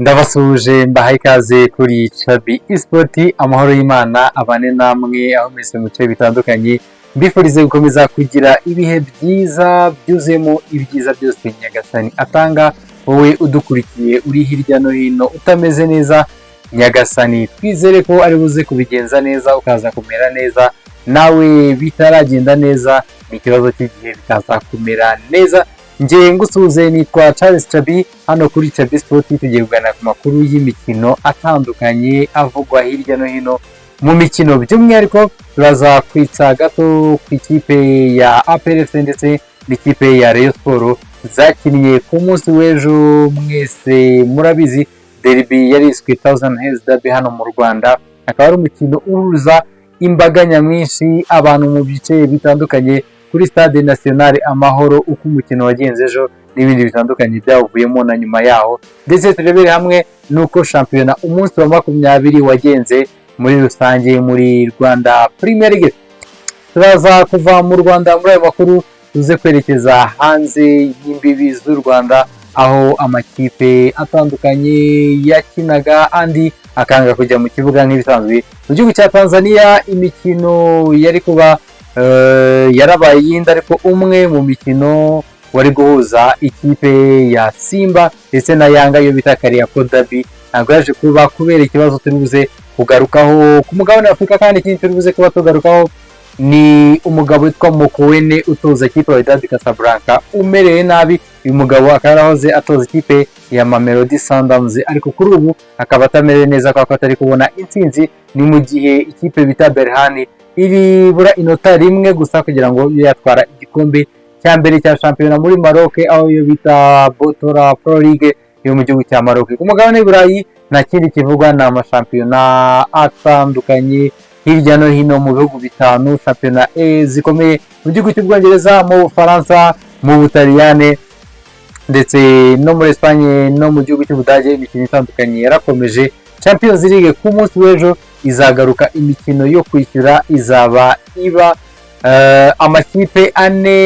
Ndabasuje mbahaye ikaze kuri Chabi Esport, amahoro y'Imana abane namwe aho mwese mu bice bitandukanye. Mbifurize gukomeza kugira ibihe byiza byuzemo ibyiza byose Nyagasani atanga. Wowe udukurikiye uri hirya no hino utameze neza, Nyagasani twizere ko ari buze kubigenza neza ukaza kumera neza. Nawe bitaragenda neza ni ikibazo cy'igihe bikaza kumera neza. Nje ngusuze nitwa Charles Chabi, hano kuri Chabi Sport tugiye kugana ku makuru y'imikino atandukanye avugwa hirya no hino mu mikino. By'umwihariko turaza kwitsa gato ku ikipe ya APRFC ndetse n'ikipe ya Rayon Sport zakiniye ku munsi w'ejo. Mwese murabizi derby yariswe Thousand Hills Derby hano mu Rwanda, akaba ari umukino uhuza imbaga nyamwinshi, abantu mu bice bitandukanye kuri Stade National Amahoro. Uko umukino wagenze ejo n'ibindi bitandukanye byavuyemo na nyuma yaho, ndetse turebere hamwe nuko shampiyona umunsi wa 20 wagenze muri rusange muri Rwanda Premier League. Turaza kuva mu Rwanda muri ayo makuru tuze kwerekeza hanze y'imbibi z'u Rwanda, aho amakipe atandukanye yakinaga andi akanga kujya mu kibuga nk'ibisanzwe. Mu gihugu cya Tanzania imikino yari kuba yarabaye yindi, ariko umwe mu mikino wari guhuza ikipe ya Simba ndetse na Yanga yo bita Kariakoo Derby ntabwo yaje kuba kubera ikibazo turi buze kugarukaho ku mugabane wa Afurika. Kandi ikindi turi buze kuba tugarukaho ni umugabo witwa Mokoene utoza ikipe ya Wydad Casablanca umereye nabi. Uyu mugabo akaba yarahoze atoza ikipe ya Mamelodi Sundowns, ariko kuri ubu akaba atamereye neza kuko atari kubona intsinzi. Ni mu gihe ikipe bita Berhane iri bura inota rimwe gusa kugira ngo yatwara igikombe cya mbere cya shampiyona muri Maroc, aho yo bita Botola Pro League yo mu gihugu cya Maroc. Ku mugabane w'Iburayi nta kindi kivugwa ni amashampiyona atandukanye hirya no hino mu bihugu bitanu. Shampiyona zikomeye mu gihugu cy'Ubwongereza, mu Bufaransa, mu Butaliyane ndetse no muri Espagne no mu gihugu cy'Ubudage imikino itandukanye yarakomeje. Champions League ku munsi w'ejo izagaruka, imikino yo kwishyura izaba iba amakipe ane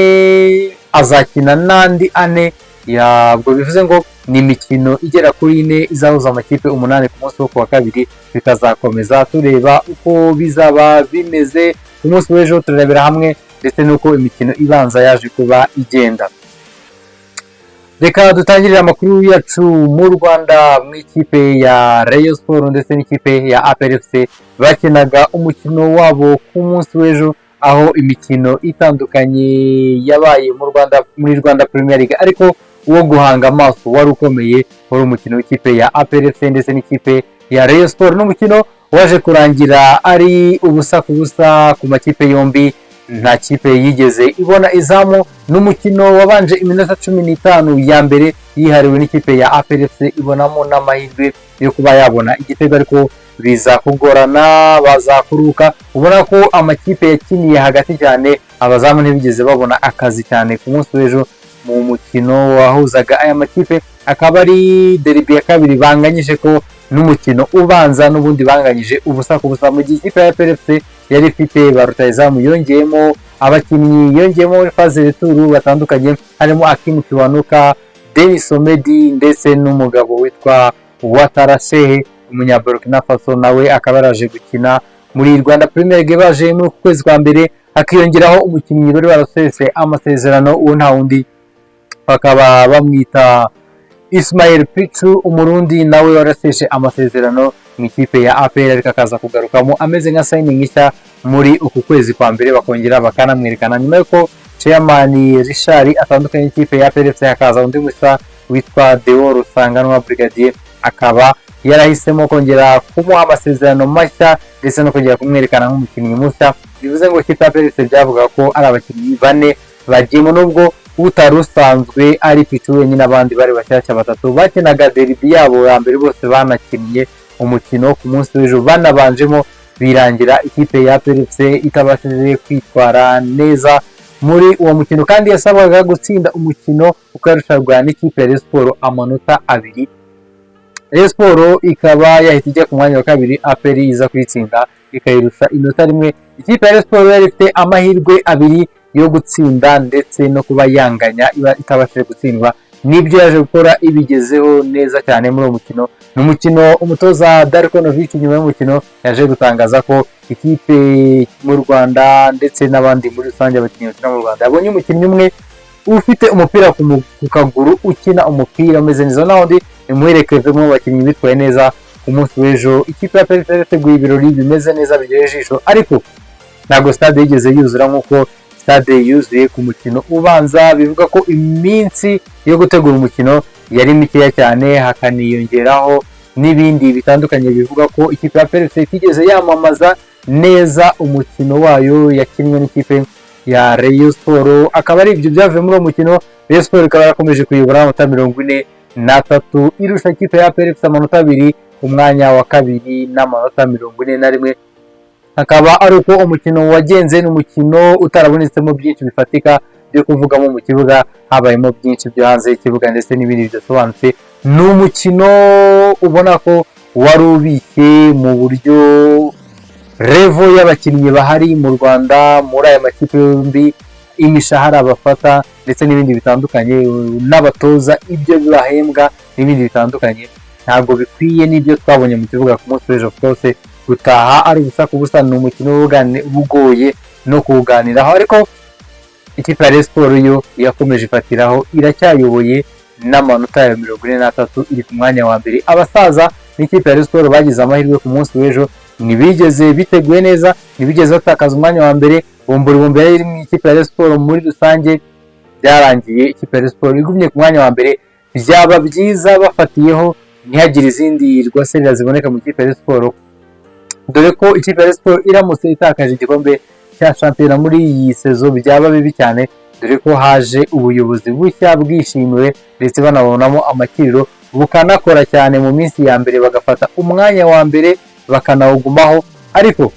azakina n'andi ane. Yabwo bivuze ngo ni imikino igera kuri 4 izahuza amakipe 8 ku munsi wo kuwa kabiri. Bikazakomeza tureba uko bizaba bimeze ku munsi w'ejo, turebera hamwe ndetse nuko imikino ibanza yaje kuba igenda. Reka dutangirira amakuru yacu mu Rwanda mu ikipe ya Rayon Sport ndetse n'ikipe ya APRFC bakinaga umukino wabo ku munsi w'ejo, aho imikino itandukanye yabaye mu Rwanda muri Rwanda Premier League, ariko uwo guhanga amaso wari ukomeye wari umukino w'ikipe ya APRFC ndetse n'ikipe ya Rayon Sport. N'umukino waje kurangira ari ubusa ku busa ku makipe yombi, nta kipe yigeze ibona izamu. N'umukino wabanje iminota 15 ya mbere yihariwe n'ikipe ya APRFC ibonamo n'amahirwe yo kuba yabona igitego, ariko biza kugorana bazakuruka. Ubona ko amakipe yakiniye hagati cyane, abazamu ntibigeze babona akazi cyane ku munsi w'ejo mu mukino wahuzaga aya makipe. Akaba ari derby ya kabiri banganyije ko n'umukino ubanza n'ubundi banganyije ubusa ku busa, mu gihe ikipe ya APRFC yari ifite ba rutahizamu yongeyemo abakinnyi, yongeyemo muri phase retour batandukanye, harimo Akim Kiwanuka, Denis Omedi ndetse n'umugabo witwa Ouattara Shehe umunya Burkina Faso, nawe akaba yaraje gukina muri Rwanda Premier League baje mu kwezi kwa mbere. Hakiyongeraho umukinnyi bari barasese amasezerano, uwo nta wundi bakaba bamwita Ismail Pichu umurundi, nawe waraseshe amasezerano mu ikipe ya APR, ariko akaza kugarukamo ameze nka signing nshya muri uku kwezi kwa mbere, bakongera bakanamwerekana nyuma yuko chairman Richard atandukanye ikipe ya APR. Hakaza undi musa witwa Deo Rusanganwa Brigadier, akaba yarahisemo kongera kumuha amasezerano mashya ndetse no kongera kumwerekana nk'umukinnyi mushya. Bivuze ngo ikipe ya APR byavuga ko ari abakinnyi 4 bagiyemo, nubwo utari usanzwe ari Pichu wenyine, abandi bari bashyashya batatu bakinaga derby yabo ya mbere bose banakinnye umukino ku munsi w'ejo banabanjemo, birangira ikipe ya APRFC itabashije kwitwara neza muri uwo mukino. Kandi yasabwaga gutsinda umukino uko yarushaga n'ikipe ya Rayon Sport amanota 2. Rayon Sport ikaba yahita ijya ku mwanya wa kabiri, APR iza kwitsinda ikayirusha inota rimwe. Ikipe ya Rayon Sport yari ifite amahirwe 2 yo gutsinda ndetse no kuba yanganya, iba itabashije gutsindwa nibyo yaje gukora ibigezeho neza cyane muri uwo mukino. Ni umukino umutoza Darkonovic nyuma y'umukino yaje gutangaza ko ikipe mu Rwanda ndetse n'abandi muri rusange abakinnyi bakina mu Rwanda yabonye umukinnyi umwe ufite umupira ku kaguru ukina umupira umeze neza, n'undi imuherekeje mu bakinnyi bitwaye neza ku munsi w'ejo. Ikipe ya PFC yateguye ibirori bimeze neza biryoheye ijisho, ariko ntabwo stade yigeze yuzura nk'uko stade yuzuye ku mukino ubanza. Bivuga ko iminsi yo gutegura umukino yari mikeya cyane, hakaniyongeraho n'ibindi bitandukanye bivuga ko ikipe ya PFC itigeze yamamaza neza umukino wayo yakinnye n'ikipe ya Rayon Sport. Akaba ari ibyo byavuye muri uwo mukino. Rayon Sport ikaba yarakomeje kuyobora amanota 43 irusha ikipe ya PFC amanota 2 ku mwanya wa kabiri n'amanota 41. Akaba ari uko umukino wagenze. N'umukino utarabonetsemo byinshi bifatika byo kuvugamo mu kibuga, habayemo byinshi byo hanze y'ikibuga ndetse n'ibindi bidasobanutse. Ni umukino ubona ko wari ubishye mu buryo revo y'abakinnyi bahari mu Rwanda muri aya makipe yombi, imishahara bafata ndetse n'ibindi bitandukanye, n'abatoza ibyo bahembwa n'ibindi bitandukanye ntabwo bikwiye n'ibyo twabonye mu kibuga ku munsi w'ejo. Twose gutaha ari ubusa ku busa. Ni umukino ugoye no kuwuganiraho, ariko ikipe ya Rayon Sport yo yakomeje ifatiraho, iracyayoboye n'amanota ya 43 iri ku mwanya wa mbere. Abasaza n'ikipe ya Rayon Sport bagize amahirwe ku munsi w'ejo, ntibigeze biteguye neza, ntibigeze batakaza umwanya wa mbere. Bombori yari mu ikipe ya Rayon Sport muri rusange byarangiye ikipe ya Rayon Sport igumye ku mwanya wa mbere. Byaba byiza bafatiyeho ntihagire izindi rwaserera ziboneka mu ikipe ya Rayon Sport, dore ko ikipe ya Rayon Sport iramutse itakaje igikombe cya shampiyona muri iyi sezo byaba bibi cyane, dore ko haje ubuyobozi bushya bwishimiwe ndetse banabonamo amakiriro, bukanakora cyane mu minsi ya mbere bagafata umwanya wa mbere bakanawugumaho. Ariko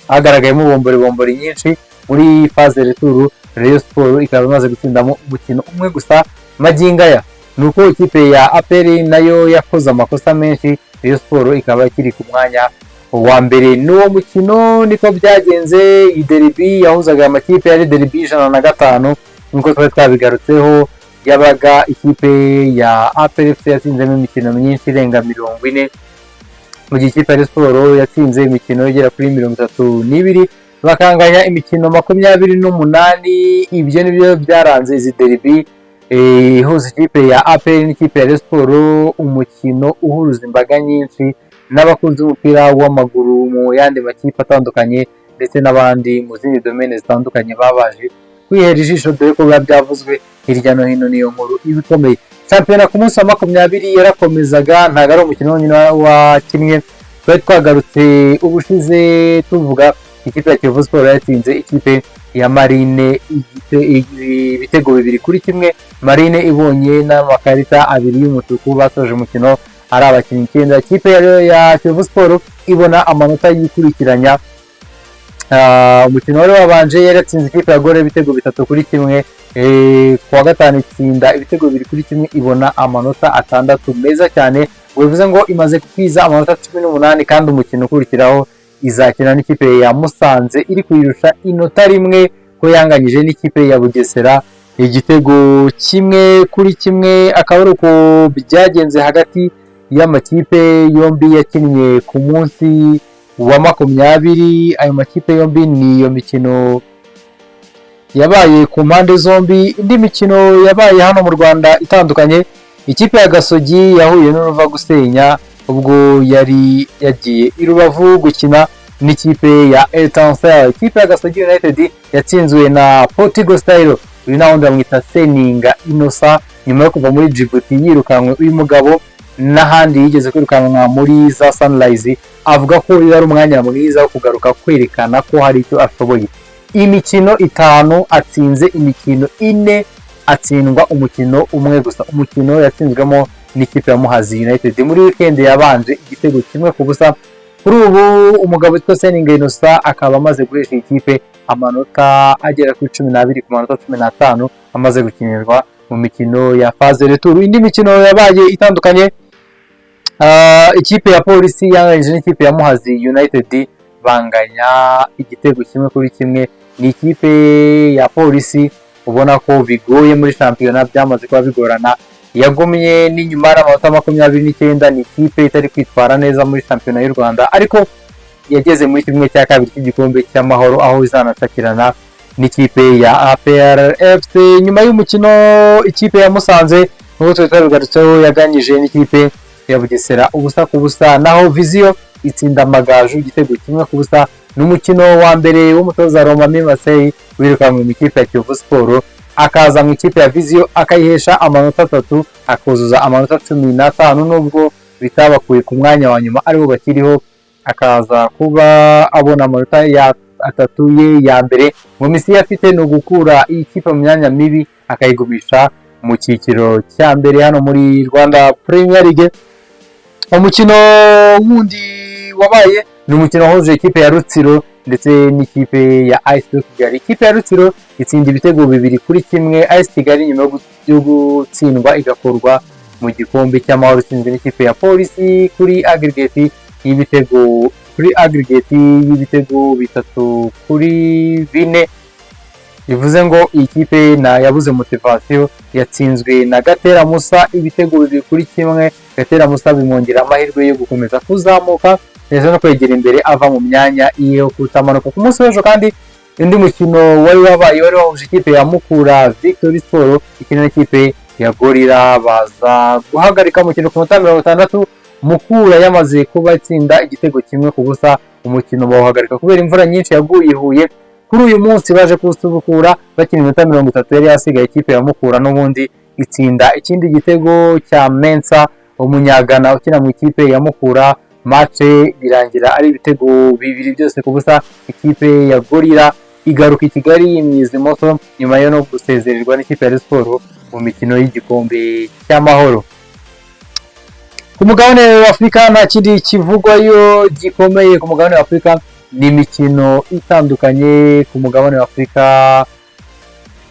hagaragayemo bombori nyinshi muri phase retour. Rayon Sport ikaba imaze gutsindamo umukino umwe gusa. Magingo aya ni uko ikipe ya APR nayo yakoze amakosa menshi, Rayon Sport ikaba ikiri ku mwanya wa mbere. N'uwo mukino niko byagenze. Derby yahuzaga amakipe yari derby 105 nkuko twari twabigarutseho, yabaga ikipe ya APR yatsinzemo imikino myinshi irenga 40, mu gihe ikipe ya Sport yatsinze imikino igera kuri 32, bakanganya imikino 28. Ibyo nibyo byaranze izi derby ihuza ikipe ya APR n'ikipe ya Sport, umukino uhuruza imbaga nyinshi n'abakunzi b'umupira w'amaguru mu yandi makipe atandukanye ndetse n'abandi mu zindi domaine zitandukanye babaje kwihera ijisho, dore ko biba byavuzwe hirya no hino. Niyo nkuru ibikomeye. Shampiyona ku munsi wa 20 yarakomezaga, ntabwo ari umukino wonyine wa kimwe. Twari twagarutse ubushize tuvuga ikipe ya Kiyovu Sport yatsinze ikipe ya Marine ibitego 2-1. Marine ibonye n'amakarita 2 y'umutuku, basoje umukino ari abakinnyi 9. Ikipe ya Kiyovu Sport ibona amanota yikurikiranya. Umukino wari wabanje yaratsinze ikipe ya Gore ibitego 3-1. Kuwa gatanu itsinda ibitego 2-1, ibona amanota 6 meza cyane. Bivuze ngo imaze kwiza amanota 18, kandi umukino ukurikiraho izakina n'ikipe ya Musanze iri kuyirusha inota rimwe, ko yanganyije n'ikipe ya Bugesera igitego 1-1. Akaba ari uko byagenze hagati y'amakipe yombi yakinnye ku munsi wa 20. Ayo makipe yombi niyo mikino yabaye ku mpande zombi. Indi mikino yabaye hano mu Rwanda itandukanye, ikipe ya Gasogi yahuye n'uruva gusenya ubwo yari yagiye i Rubavu gukina n'ikipe ya Etincelle. Ikipe ya Gasogi United yatsinzwe na Portugal Style. Uyu nawe ndamwita Seninga Innocent, nyuma yo kuva muri Djibouti yirukanwe. Uyu mugabo n'ahandi yigeze kwirukanwa muri za Sunrise, avuga ko yari umwanya mwiza wo kugaruka kwerekana ko hari icyo ashoboye. Imikino 5 atsinze imikino 4, atsindwa umukino umwe gusa. Umukino yatsinzwemo n'ikipe ya Muhazi United muri weekend yabanje igitego 1-0. Kuri ubu umugabo witwa Seninga Innocent akaba amaze guhesha ikipe amanota agera kuri 12 ku manota 15 amaze gukinirwa mu mikino ya phase retour. Indi mikino yabaye itandukanye, ikipe ya Polisi yanganyije n'ikipe ya Muhazi United banganya igitego 1-1. Ni ikipe ya Polisi ubona ko bigoye muri shampiyona, byamaze kuba bigorana. Yagumye n'inyuma y'amanota 29, ni ikipe itari kwitwara neza muri shampiyona y'u Rwanda, ariko yageze muri kimwe cya kabiri cy'igikombe cy'amahoro aho izanasakirana n'ikipe ya APR FC. Nyuma y'umukino ikipe ya Musanze nk'uko twari twabigarutseho yaganyije n'ikipe ya Bugesera ubusa ku busa, naho Vision itsinda Amagaju igitego 1-0. N'umukino wa mbere w'umutoza Romami Marseille wirukanwe mu ikipe ya Kiyovu Sport, akaza mu ikipe ya Vision akayihesha amanota 3 akuzuza amanota 15, nubwo bitabakuye ku mwanya wa nyuma aribo bakiriho, akaza kuba abona amanota ya 3 ye ya mbere. Mu misi afite no gukura ikipe mu myanya mibi akayigumisha mu cyiciro cya mbere hano muri Rwanda Premier League. Umukino wundi wabaye ni umukino wahuje ikipe ya Rutsiro ndetse n'ikipe ya AS Kigali. Ikipe ya Rutsiro itsinda ibitego 2-1 AS Kigali nyuma yo gutsindwa igakorwa mu gikombe cy'amahoro itsinze n'ikipe ya Polisi kuri aggregate y'ibitego 3-4. bivuze ngo iyi kipe yabuze motivation, yatsinzwe na Gatera Musa ibitego 2-1. Gatera Musa bimwongera amahirwe yo gukomeza kuzamuka ndetse no kwegera imbere ava mu myanya iyo kutamanuka. Ku munsi w'ejo kandi undi mukino wari wahuje ikipe ya Mukura Victory Sport ikina n'ikipe ya Gorilla, baza guhagarika umukino ku minota 60. Mukura yamaze kuba itsinda igitego 1-0. Umukino bawuhagarika kubera imvura nyinshi yaguye i Huye. Kuri uyu munsi baje kusubukura bakina iminota 30 yari yasigaye. Ikipe ya Mukura n'ubundi itsinda ikindi gitego cya Mensa umunyagana ukina mu ikipe ya Mukura. Match birangira ari ibitego 2 byose ku busa. Ikipe ya Gorilla igaruka i Kigali imyiza moto nyuma yo no gusezererwa n'ikipe ya Sport mu mikino y'igikombe cy'amahoro. Ku mugabane wa Afurika nta kindi kivugwayo gikomeye. Ku mugabane wa Afurika ni imikino itandukanye ku mugabane wa Afurika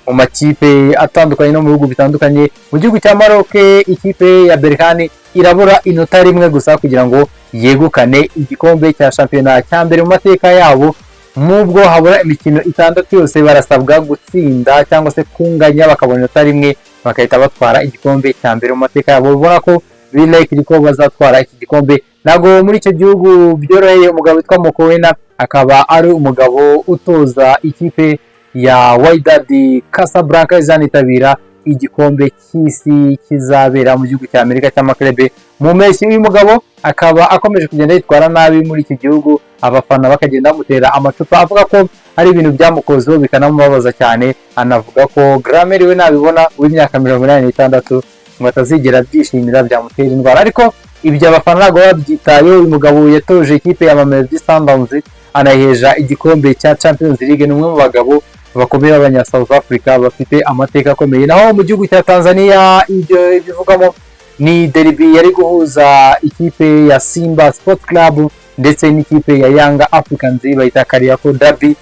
mu makipe atandukanye no mu bihugu bitandukanye. Mu gihugu cya Maroc ikipe ya Berkane irabura inota rimwe gusa kugira ngo yegukane igikombe cya shampiyona cya mbere mu mateka yabo. Nubwo habura imikino 6 yose barasabwa gutsinda cyangwa se kunganya bakabona inota rimwe bakahita batwara igikombe cya mbere mu mateka yabo. Ubona ko likely ko bazatwara iki gikombe. Nago muri icyo gihugu byoroheye umugabo witwa Mokowena, akaba ari umugabo utoza ikipe ya Wydad Casablanca izanitabira igikombe cy'isi kizabera mu gihugu cya Amerika cy'amaklebe mu mpeshyi. Uyu mugabo akaba akomeje kugenda yitwara nabi muri iki gihugu, abafana bakagenda bamutera amacupa avuga ko ari ibintu byamukozeho bikanamubabaza cyane. Anavuga ko Grammer we nabibona w'imyaka 86 ngo atazigera byishimira byamutera indwara, ariko ibyo abafana ntabwo babyitayeho. Uyu mugabo yatoje ikipe ya Mamelodi Sundowns anaheja igikombe cya Champions League. Ni umwe mu bagabo bakomeye b'abanya South Africa bafite amateka akomeye. Naho mu gihugu cya Tanzania ibyo bivugamo ni derby yari guhuza ikipe ya Simba Sports Club ndetse n'ikipe ya Young Africans bayita Kariako Derby.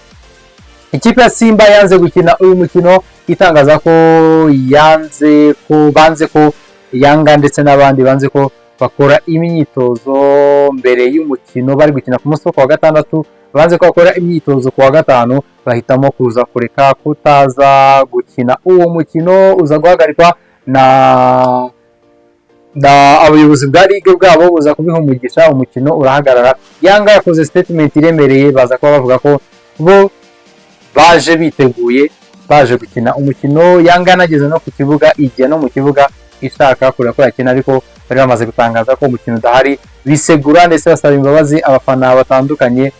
Ikipe ya Simba yanze gukina uyu mukino itangaza ko banze ko Yanga ndetse n'abandi banze ko bakora imyitozo mbere y'umukino bari gukina ku munsi wa gatandatu. Banze ko bakora imyitozo ku wa gatanu, bahitamo kuza kureka kutaza gukina uwo mukino. Uza guhagarikwa na abayobozi bwa ligue bwabo buza kubiha umugisha, umukino urahagarara. Yanga yakoze statement iremereye, baza kuba bavuga ko bo baje biteguye, baje gukina umukino. Yanga nageze no ku kibuga, igiye no mu kibuga ishaka kureka ko yakina, ariko bari bamaze gutangaza ko umukino udahari. Bisegura ndetse basaba imbabazi abafana batandukanye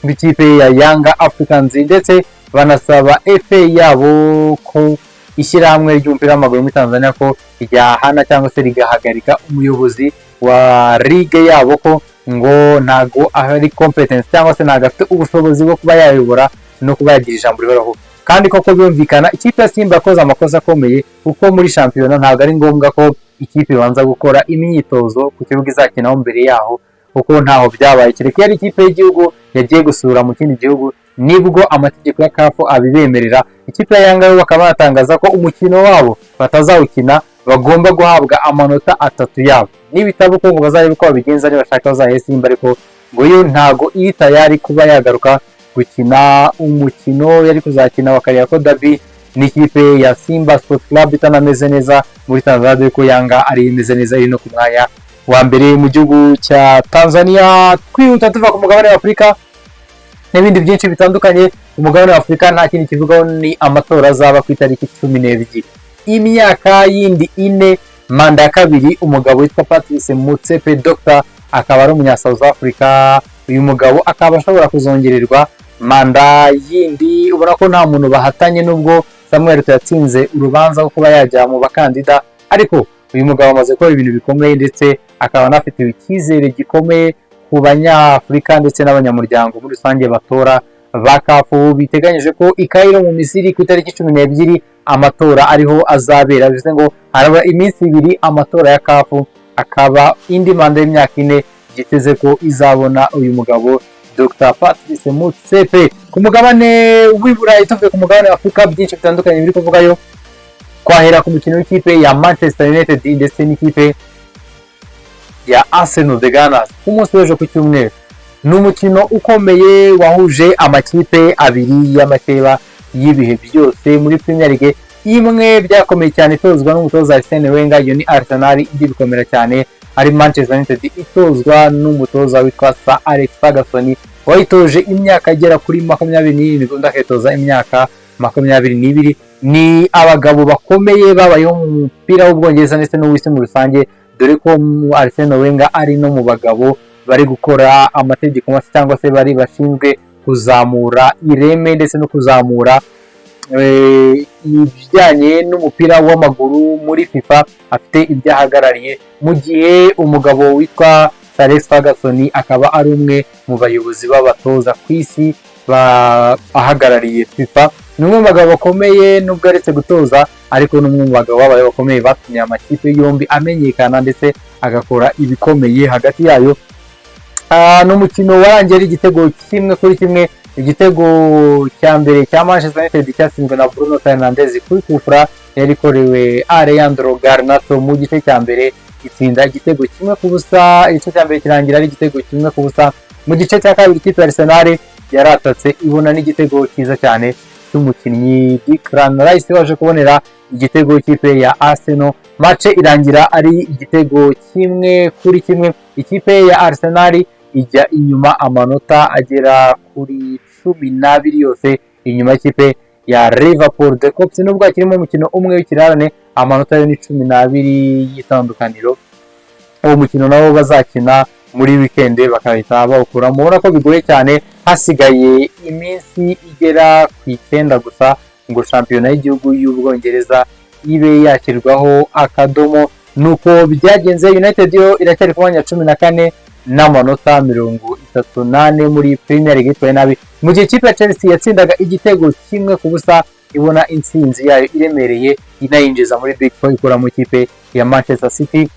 b'ikipe ya Young Africans, ndetse banasaba FA yabo ko ishyirahamwe ry'umupira w'amaguru muri Tanzania ko ryahana cyangwa se rigahagarika umuyobozi wa ligue yabo ko ngo ntago ari competence cyangwa se ntago afite ubushobozi bwo kuba yayobora no kuba yagira ijambo rihoraho. Kandi koko byumvikana ikipe ya Simba yakoze amakosa akomeye, kuko muri shampiyona ntago ari ngombwa ko ikipe ibanza gukora imyitozo ku kibuga izakinaho mbere yaho, kuko ntaho byabaye. Kereka yari ikipe y'igihugu yagiye gusura mu kindi gihugu nibwo amategeko ya CAF abibemerera. Ikipe ya Yanga bakaba batangaza ko umukino wabo batazawukina, bagomba guhabwa amanota 3 yabo. Nibitabo ko ngo bazarebe ko babigenza ari bashaka bazahe Simba, ariko ngo yo ntago iri tayari kuba yagaruka gukina umukino yari kuzakina wa Kariako Derby n'ikipe ya Simba Sport Club itanameze neza muri Tanzania, dore ko Yanga ari imeze neza iri no ku mwanya wa mbere mu gihugu cya Tanzania. Twihuta tuva ku mugabane wa Afurika n'ibindi byinshi bitandukanye. Umugabane wa Afurika nta kindi kivugaho, ni amatora azaba ku itariki 12, imyaka yindi 4, manda ya kabiri. Umugabo witwa Patrice Motsepe Dr, akaba ari umunya South Africa. Uyu mugabo akaba ashobora kuzongererwa manda yindi. Ubona ko nta muntu bahatanye, nubwo Samuel yatsinze urubanza rwo kuba yajya mu bakandida, ariko uyu mugabo amaze gukora ibintu bikomeye, ndetse akaba anafite icyizere gikomeye ku banyafurika ndetse n'abanyamuryango muri rusange batora ba CAF. Biteganyije ko i Cairo mu Misiri ku itariki 12 amatora ariho azabera, bivuze ngo haraba iminsi 2 amatora ya CAF, akaba indi manda y'imyaka 4 giteze ko izabona uyu mugabo Dr Patrice Motsepe. Ku mugabane w'Iburayi, tuvuye ku mugabane wa Afurika, byinshi bitandukanye biri kuvugayo. Kwahera ku mukino w'ikipe ya Manchester United ndetse n'ikipe ya Arsenal de Ghana ku munsi w'ejo ku cyumweru. Ni umukino ukomeye wahuje amakipe abiri y'amakeba y'ibihe byose muri Premier League. Imwe byakomeye cyane itozwa n'umutoza Arsene Wenger, iyo ni Arsenal. Indi bikomera cyane ari Manchester United itozwa n'umutoza witwa Sir Alex Ferguson, wayitoje imyaka agera kuri 27, undi akitoza imyaka 22. Ni abagabo bakomeye babayeho mu mupira w'Ubwongereza ndetse n'uw'isi muri rusange, dore ko Arsene Wenger ari no mu bagabo bari gukora amategeko mashya, cyangwa se bari bashinzwe kuzamura ireme ndetse no kuzamura ibijyanye n'umupira w'amaguru muri FIFA. Afite ibyahagarariye, mu gihe umugabo witwa Sir Alex Ferguson akaba ari umwe mu bayobozi b'abatoza ku isi ahagarariye FIFA. Ni umwe mu bagabo bakomeye, nubwo aretse gutoza, ariko ni umwe mu bagabo bakomeye batumye amakipe yombi amenyekana ndetse agakora ibikomeye hagati yayo. Ni umukino warangiye ari igitego 1-1. Igitego cya mbere cya Manchester United cyatsinzwe na Bruno Fernandes kuri kufra yarikorewe Alejandro Garnacho mu gice cya mbere, itsinda igitego 1-0. Igice cya mbere kirangira ari igitego 1-0. Mu gice cya kabiri ikipe ya Arsenal yaratatse ibona n'igitego cyiza cyane cy'umukinnyi Declan Rice waje kubonera igitego ikipe ya Arsenal. Match irangira ari igitego 1-1. Ikipe ya Arsenal ijya inyuma amanota agera kuri 12 yose inyuma y'ikipe ya Liverpool. The Cops nubwo akirimo umukino umwe w'ikirarane, amanota yo ni 12 y'itandukaniro. Uwo mukino nawo bazakina muri weekend bakahita bawukuramo. Ubona ko bigoye cyane, hasigaye iminsi igera ku 9 gusa ngo shampiyona y'igihugu y'Ubwongereza ibe yakirwaho akadomo. Nuko byagenze. United yo iracyari ku mwanya 14 n'amanota 38 muri Premier League, itwaye nabi, mu gihe ikipe ya Chelsea yatsindaga igitego 1-0 ibona intsinzi yayo iremereye, inayinjiza muri Big Four ikura mu kipe ya Manchester City.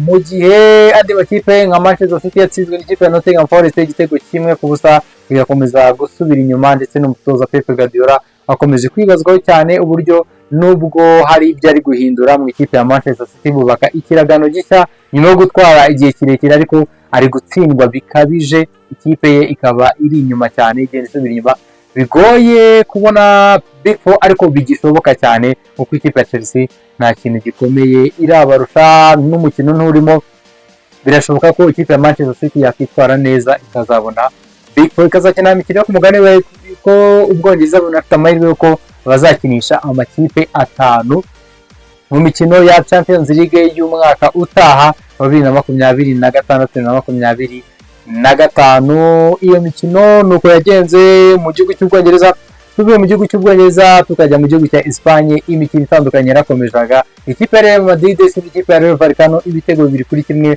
Mu gihe andi makipe nka Manchester City yatsinzwe n'ikipe ya Nottingham Forest igitego 1-0, igakomeza gusubira inyuma, ndetse n'umutoza Pep Guardiola akomeje kwibazwaho cyane uburyo nubwo hari ibyo ari guhindura mu ikipe ya Manchester City, bubaka ikiragano gishya nyuma yo gutwara igihe kirekire, ariko ari gutsindwa bikabije. Ikipe ye ikaba iri inyuma cyane, igenda isubira inyuma, bigoye kubona Big Four, ariko bigishoboka cyane kuko ikipe ya Chelsea nta kintu gikomeye irabarusha, n'umukino nturimo. Birashoboka ko ikipe ya Manchester City yakitwara neza ikazabona Big Four, ikazakina imikino yo ku mugani we, ko Ubwongereza bunafite amahirwe yuko bazakinisha amakipe 5 mu mikino ya Champions League y'umwaka utaha wa 2026 na 25. Iyo mikino nuko yagenze mu gihugu cy'Ubwongereza. Tuvuye mu gihugu cy'Ubwongereza tukajya mu gihugu cya Espagne, imikino itandukanye yarakomezaga. Ikipe ya Real Madrid n'ikipe ya Rayo Vallecano ibitego 2-1.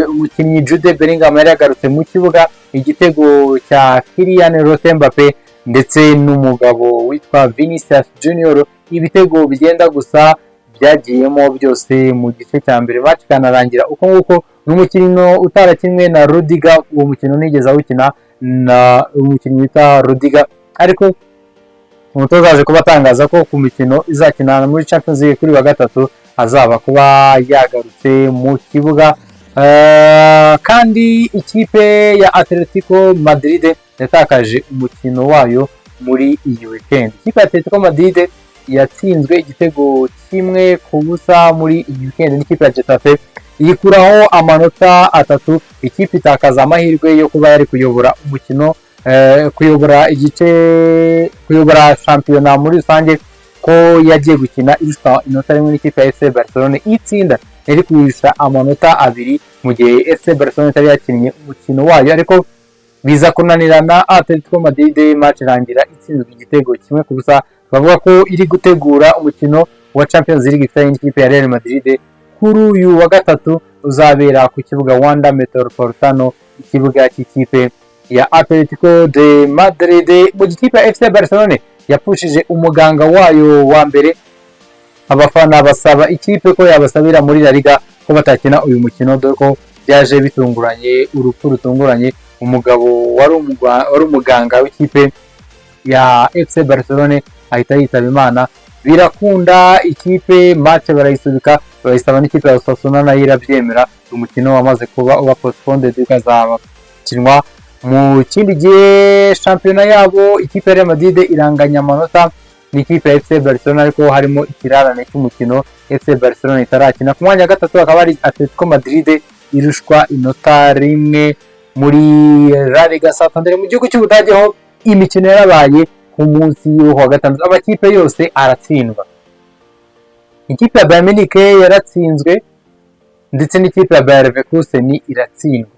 Umukinnyi Jude Bellingham yari yagarutse mu kibuga, igitego cya Kylian Mbappe ndetse n'umugabo witwa Vinicius Junior, ibitego bigenda gusa byagiyemo byose mu gice cya mbere. Match kanarangira uko nguko. N'umukino utarakinwe na Rudiger, uwo mukino nigeze awukina na umukinnyi wita Rudiger, ariko umutoza aje kuba atangaza ko ku mikino izakina muri Champions League kuri wa gatatu azaba kuba yagarutse mu kibuga. Kandi ikipe ya Atletico Madrid yatakaje umukino wayo muri iyi weekend. Ikipe ya Atletico Madrid yatsinzwe igitego kimwe ku busa muri iyi weekend n'ikipe ya Getafe yikuraho amanota 3. Ikipe itakaza amahirwe yo kuba yari kuyobora umukino, kuyobora shampiyona muri rusange, ko yagiye gukina irusha inota rimwe n'ikipe ya FC Barcelona. Itsinda yari kuyisha amanota 2 mu gihe FC Barcelona itari yakinnye umukino wayo, ariko biza kunanirana. Atletico Madrid match irangira itsinzwe igitego kimwe ku busa. Bavuga ko iri gutegura umukino wa Champions League ifitanye n'ikipe ya Real Madrid kuri uyu wa gatatu, uzabera ku kibuga Wanda Metropolitano, ikibuga cy'ikipe ya Atletico de Madrid. Mu gikipe ya FC Barcelona yapushije umuganga wayo wa mbere, abafana basaba ikipe ko yabasabira muri La Liga ko batakina uyu mukino, dore ko byaje bitunguranye, urupfu rutunguranye. Umugabo wari umuganga w'ikipe ya FC Barcelona ahita yitaba Imana. Birakunda ikipe match barayisubika, bayisaba n'ikipe ya Osasuna nayo irabyemera. Umukino wamaze kuba uba postponed, ukazakinwa mu kindi gihe. Shampiyona yabo ikipe ya Real Madrid iranganya amanota n'ikipe ya FC Barcelona, ariko harimo ikirarane cy'umukino. FC Barcelona itarakina. Ku mwanya wa gatatu hakaba ari Atletico Madrid irushwa inota rimwe muri La Liga Santander mu gihugu cy'Ubudage, ho imikino yarabaye ku munsi wa gatandatu. Amakipe yose aratsindwa. Ikipe ya Bayern Munich yaratsinzwe ndetse n'ikipe ya Bayer Leverkusen iratsindwa.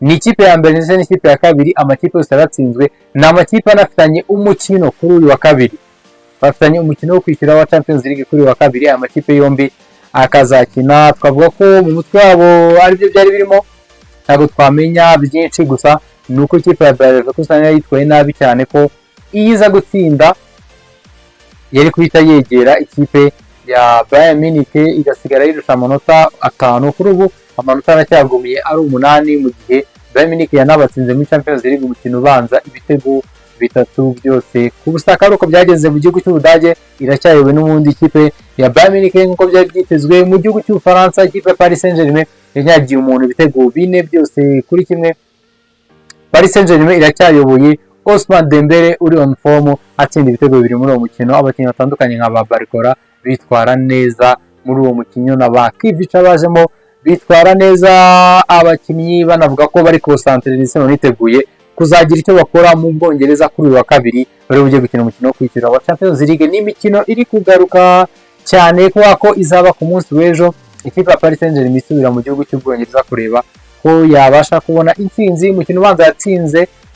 Ni ikipe ya mbere ndetse n'ikipe ya kabiri, amakipe yose yaratsinzwe. Ni amakipe anafitanye umukino kuri uyu wa kabiri, bafitanye umukino wo kwishyura wa Champions League kuri uyu wa kabiri. Aya makipe yombi akazakina. Twavuga ko mu mutwe wabo aribyo byari birimo, ntabwo twamenya byinshi, gusa ni uko ikipe ya Bayer Leverkusen yitwaye nabi cyane, ko iyo iza gutsinda yari kuhita yegera ikipe ya Bayern Munich igasigara yirusha amanota 5. Kuri ubu amanota aracyagumiye ari 8, mu gihe Bayern Munich yanabatsinze muri Champions League umukino ubanza ibitego 3 byose ku busa. Uko byageze mu gihugu cy'Ubudage iracyayobe n'ubundi ikipe ya Bayern Munich nk'uko byari byitezwe. Mu gihugu cy'Ubufaransa ikipe ya Paris Saint-Germain yanyagiye umuntu ibitego 4 byose kuri kimwe. Paris Saint-Germain iracyayoboye, Ousmane Dembele uri on form atsinda ibitego 2 muri uwo mukino. Abakinnyi batandukanye nka ba Barcola bitwara neza muri uwo mukino, na ba Kivica bajemo bitwara neza. Abakinnyi banavuga ko bari concentré ndetse baniteguye kuzagira icyo bakora mu Bwongereza kuri uyu wa kabiri, bari bugiye gukina umukino wo kwishyura wa Champions League. N'imikino iri kugaruka cyane kubera ko izaba ku munsi w'ejo. Ikipe ya Paris Saint-Germain isubira mu gihugu cy'Ubwongereza kureba ko yabasha kubona intsinzi. Umukino ubanza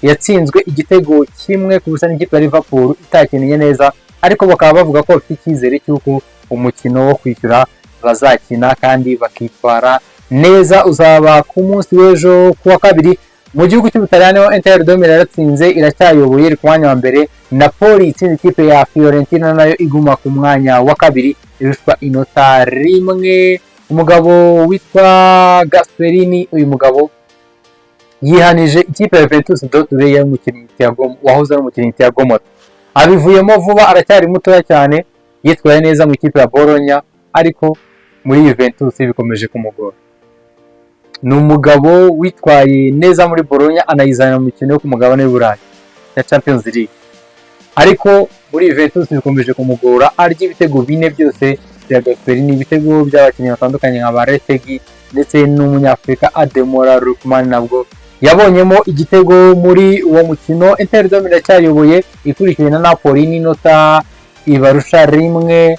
yatsinzwe igitego kimwe ku busa n'ikipe ya Liverpool itakinye neza, ariko bakaba bavuga ko bafite icyizere cy'uko umukino wo kwishyura bazakina kandi bakitwara neza. Uzaba ku munsi w'ejo ku wa kabiri. Mu gihugu cy'Ubutaliyani ho Inter de Milan yaratsinze, iracyayoboye, iri ku mwanya wa mbere. Napoli itsinze ikipe ya Fiorentina, nayo iguma ku mwanya wa kabiri irushwa inota 1. Umugabo witwa Gasperini, uyu mugabo yihanije ikipe ya Juventus Dortmund wahoze ari umukinnyi Thiago Motta. Abivuyemo vuba, aracyari mutoya cyane, yitwaye neza mu ikipe ya Bologna, ariko muri Juventus bikomeje kumugora. Ni umugabo witwaye neza muri Bologna, anayizana mu mikino yo ku mugabane w'Uburayi ya Champions League, ariko muri Juventus bikomeje kumugora. Arya ibitego 4 byose bya Gasperini, ibitego by'abakinnyi batandukanye nka Baretegi ndetse n'umunyafrika Ademola Lookman nabwo yabonyemo igitego muri uwo mukino. Inter de Milan cyayoboye ikurikiwe na Napoli n'inota ibarusha 1.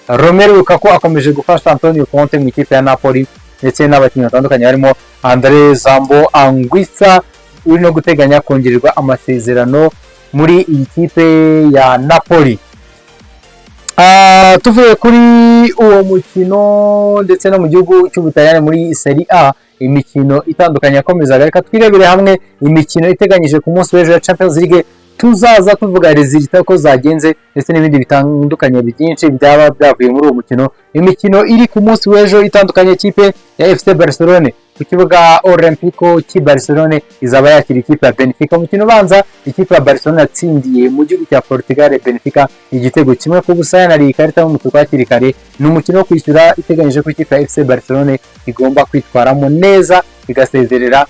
Romelu Lukaku akomeje gufasha Antonio Conte mu ikipe ya Napoli, ndetse n'abakinnyi batandukanye harimo Andre Zambo Anguissa uri no guteganya kongererwa amasezerano muri iyi kipe ya Napoli. Tuvuye kuri uwo mukino ndetse no mu gihugu cy'Ubutaliyani muri Serie A, imikino itandukanye yakomezaga. Reka twirebere hamwe imikino iteganyije ku munsi w'ejo ya Champions League, tuzaza tuvuga resultat ko zagenze ndetse n'ibindi bitandukanye byinshi byaba byavuye muri uwo mukino. Imikino iri ku munsi w'ejo itandukanye, ikipe ya FC Barcelona ku kibuga Olympico cy'i Barcelona izaba yakira ikipe ya Benfica. Umukino ubanza ikipe ya Barcelona yatsindiye mu gihugu cya Portugal Benfica igitego kimwe ku busa, yanariye ikarita y'umutuku hakiri kare. Ni umukino wo kwishyura iteganyije ko ikipe ya FC Barcelona igomba kwitwaramo neza igasezerera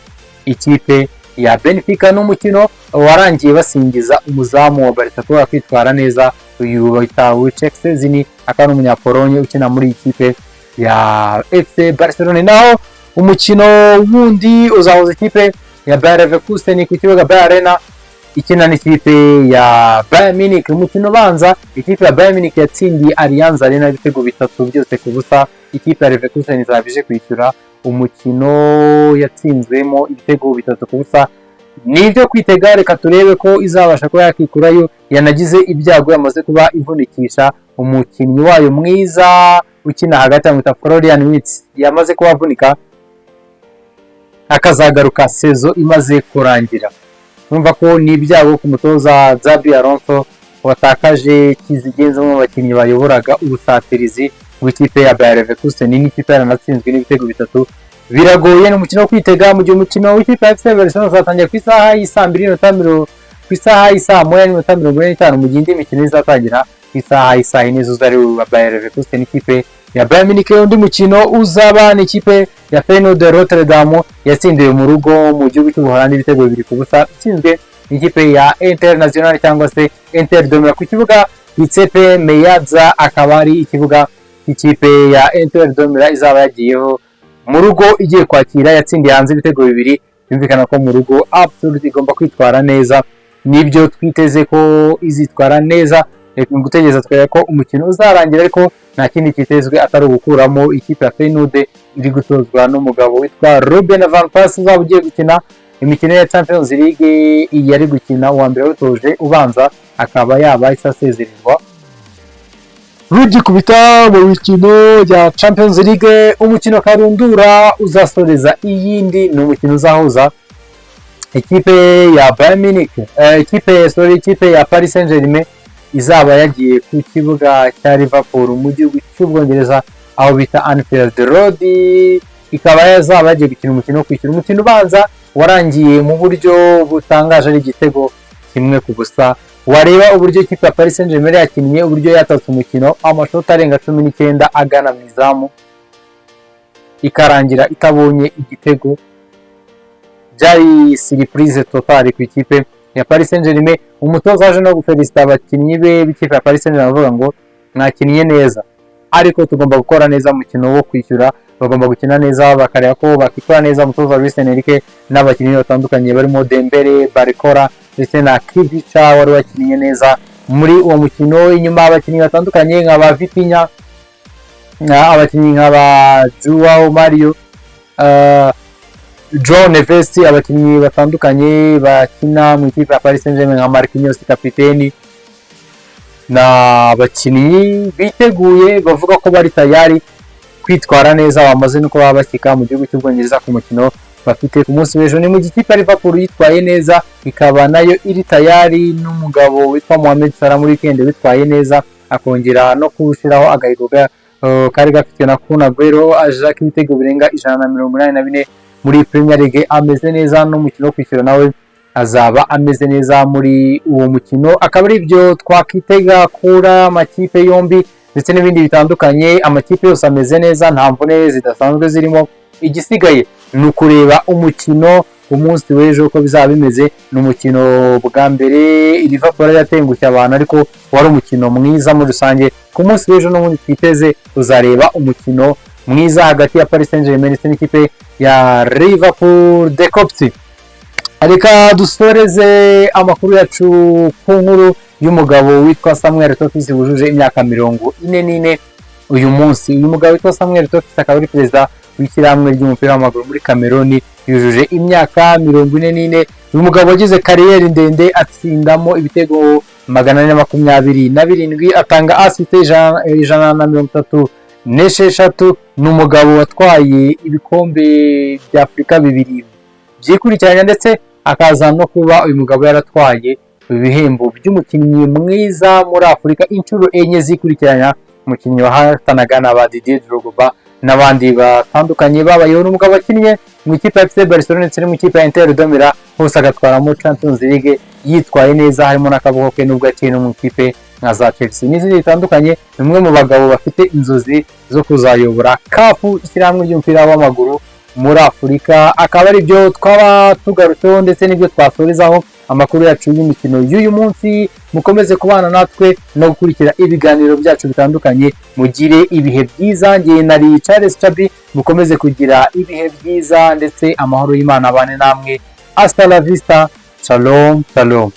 ikipe ya Benfica. n'umukino warangiye basingiza umuzamu wa Barca ko kwitwara neza, uyu bita Wicek akaba n'umunyapolonye ukina muri ikipe ya FC Barcelona. naho umukino wundi uzahuza ikipe ya Bayer Leverkusen ku kibuga Bayer Arena ikina n'ikipe ya Bayern Munich. umukino ubanza ikipe ya Bayern Munich yatsindiye Allianz Arena ibitego 3 byose ku busa. ikipe ya Leverkusen izabije kwishyura umukino yatsinzwemo ibitego 3 ku busa. nibyo kwitega, reka turebe ko izabasha kuba yakikurayo. yanagize ibyago, yamaze kuba ivunikisha umukinnyi wayo mwiza ukina hagati ya Florian Wirtz, yamaze kuba avunika akazagaruka sezo imaze kurangira. Numva ko ni ibyago ku mutoza Xabi Alonso watakaje kizigenza mu bakinnyi bayoboraga ubusatirizi w'ikipe ya Bayer Leverkusen. n'ikipe yaranatsinzwe n'ibitego 3. biragoye n'umukino wo kwitega, mu gihe umukino w'ikipe ya FC Barcelona uzatangira ku isaha y'isa 2:40 ku isaha y'isa 1:45 mu gihe indi mikino izatangira ku isaha y'isa 4 z'uzari wa Bayer Leverkusen n'ikipe ya Bayern Munich. undi mukino uzaba n'ikipe ya Feyenoord de Rotterdam yatsindiwe mu rugo mu gihugu cy'Ubuholandi ibitego 2 ku busa. itsinzwe n'ikipe ya International cyangwa se Inter de Milan ku kibuga Giuseppe Meazza, akaba ari ikibuga ikipe ya Inter de Milan izaba yagiyeho mu rugo igiye kwakira. yatsindiye hanze ibitego 2. byumvikana ko mu rugo absolutely igomba kwitwara neza. nibyo twiteze ko izitwara neza. reka gutegereza twere ko umukino uzarangira, ariko nta kindi kitezwe atari ugukuramo ikipe ya Feyenoord iri gutozwa n'umugabo witwa Ruben van Persie uzaba ugiye gukina imikino ya Champions League. yari gukina uwa mbere witoje ubanza, akaba yaba isasezererwa rugikubita mu mikino ya Champions League. umukino karundura uzasoreza iyindi ni umukino uzahuza ikipe ya Bayern Munich ikipe ya Paris Saint-Germain izaba yagiye ku kibuga cya Liverpool mu gihugu cy'Ubwongereza aho bita Anfield Road. ikaba yazaba yagiye gukina umukino wo kwishyura. umukino ubanza warangiye mu buryo butangaje ari igitego 1 ku busa. wareba uburyo ikipe ya Paris Saint-Germain yakinnye, uburyo yatatse umukino amashoti arenga 19 agana mu izamu ikarangira itabonye igitego. byari surprise totale ku ikipe ya Paris Saint-Germain. umutoza aje no gufelicita abakinnyi be b'ikipe ya Paris Saint-Germain avuga ngo mwakinnye neza, ariko tugomba gukora neza umukino wo kwishyura. bagomba gukina neza bakareba ko bakikora neza. umutoza Luis Enrique n'abakinnyi batandukanye barimo Dembele, Barcola ndetse na Kivica wari wakinnye neza muri uwo mukino. inyuma abakinnyi batandukanye nk'aba Vitinha, abakinnyi nk'aba Joao Mario, João Neves, abakinnyi batandukanye bakina mu ikipe ya Paris Saint-Germain nka Marquinhos kapiteni, na abakinnyi biteguye bavuga ko bari tayari kwitwara neza, bamaze no kuba bashyika mu gihugu cy'Ubwongereza ku mukino bafite ku munsi w'ejo. ni mu gikipe ya Liverpool yitwaye neza, ikaba nayo iri tayari n'umugabo witwa Mohamed Salah muri weekend witwaye neza, akongera no kushiraho agahigo kari gafitwe na Kun Aguero ajaka ibitego birenga 184 muri Premier League. ameze neza n'umukino wo kwishyura nawe azaba ameze neza muri uwo mukino. akaba ari ibyo twakitega kura amakipe yombi ndetse n'ibindi bitandukanye. amakipe yose ameze neza, nta mvune zidasanzwe zirimo. igisigaye ni ukureba umukino ku munsi w'ejo uko bizaba bimeze. ni umukino bwa mbere Liverpool yatengushye abantu, ariko wari umukino mwiza muri rusange. ku munsi w'ejo n'ubundi twiteze uzareba umukino mwiza hagati ya Paris Saint-Germain ndetse n'ikipe ya Liverpool de Copsi. reka dusoreze amakuru yacu ku nkuru y'umugabo witwa Samuel Eto'o wujuje imyaka 44 uyu munsi. uyu mugabo witwa Samuel Eto'o akaba ari perezida w'ishyirahamwe ry'umupira w'amaguru muri Cameroon, yujuje imyaka 44. uyu mugabo wagize kariyeri ndende, atsindamo ibitego 427, atanga asiste 136. ni umugabo watwaye ibikombe bya Afurika 2 byikurikiranya, ndetse akaza no kuba uyu mugabo yaratwaye ibihembo by'umukinnyi mwiza muri Afurika inshuro 4 zikurikiranya. umukinnyi wahatanaga na ba Didier Drogba n'abandi batandukanye babayeho. n'umugabo wakinnye mu ikipe ya FC Barcelona ndetse no mu ikipe ya Inter de Milan, hose agatwaramo Champions League yitwaye neza, harimo n'akaboko ke nubwo yaciye no mu ikipe nka za Chelsea n'izindi zitandukanye. ni umwe mu bagabo bafite inzozi zo kuzayobora CAF, ishyirahamwe ry'umupira w'amaguru muri Afurika. Akaba ari byo twaba tugarutseho ndetse n'ibyo twasorezaho amakuru yacu y'imikino y'uyu munsi. Mukomeze kubana natwe no gukurikira ibiganiro byacu bitandukanye. Mugire ibihe byiza. Ngiye nari Charles Chabi. Mukomeze kugira ibihe byiza ndetse amahoro y'Imana abane namwe. Hasta la vista. Shalom, shalom.